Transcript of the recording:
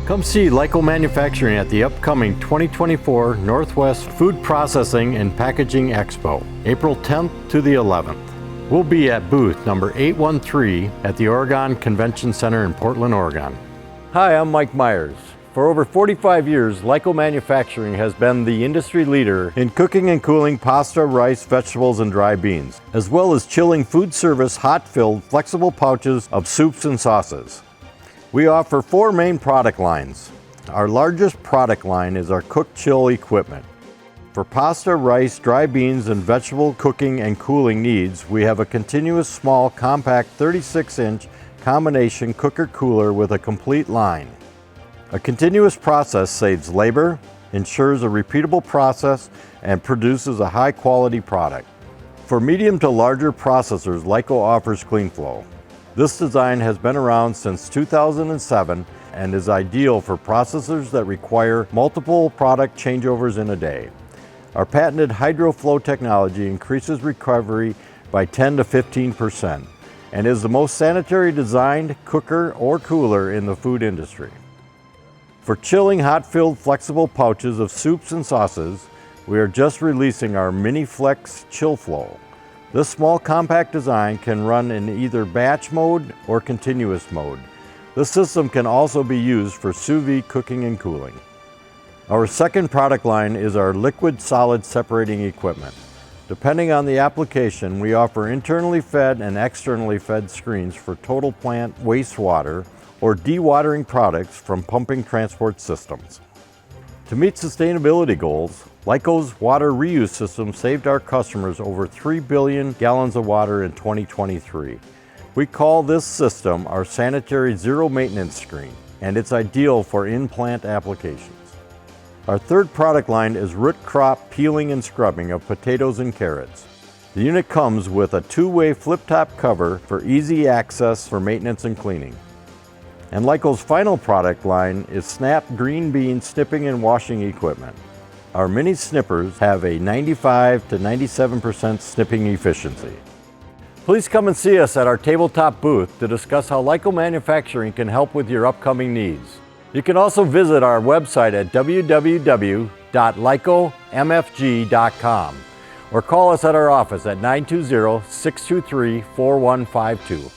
Come see Lyco Manufacturing at the upcoming 2024 Northwest Food Processing and Packaging Expo, April 10th to the 11th. We'll be at booth number 813 at the Oregon Convention Center in Portland, Oregon. Hi, I'm Mike Myers. For over 45 years, Lyco Manufacturing has been the industry leader in cooking and cooling pasta, rice, vegetables, and dry beans, as well as chilling food service hot-filled flexible pouches of soups and sauces. We offer 4 main product lines. Our largest product line is our cook chill equipment. For pasta, rice, dry beans, and vegetable cooking and cooling needs, we have a continuous small compact 36-inch combination cooker cooler with a complete line. A continuous process saves labor, ensures a repeatable process, and produces a high-quality product. For medium to larger processors, Lyco offers CleanFlow. This design has been around since 2007 and is ideal for processors that require multiple product changeovers in a day. Our patented HydroFlow technology increases recovery by 10 to 15% and is the most sanitary designed cooker or cooler in the food industry. For chilling hot-filled flexible pouches of soups and sauces, we are just releasing our Mini Flex Chill Flow. This small compact design can run in either batch mode or continuous mode. This system can also be used for sous vide cooking and cooling. Our second product line is our liquid-solid separating equipment. Depending on the application, we offer internally fed and externally fed screens for total plant wastewater or dewatering products from pumping transport systems. To meet sustainability goals, Lyco's water reuse system saved our customers over 3 billion gallons of water in 2023. We call this system our sanitary zero maintenance screen, and it's ideal for in-plant applications. Our third product line is root crop peeling and scrubbing of potatoes and carrots. The unit comes with a 2-way flip-top cover for easy access for maintenance and cleaning. And Lyco's final product line is Snap green bean snipping and washing equipment. Our mini snippers have a 95 to 97% snipping efficiency. Please come and see us at our tabletop booth to discuss how Lyco Manufacturing can help with your upcoming needs. You can also visit our website at www.lycomfg.com or call us at our office at 920-623-4152.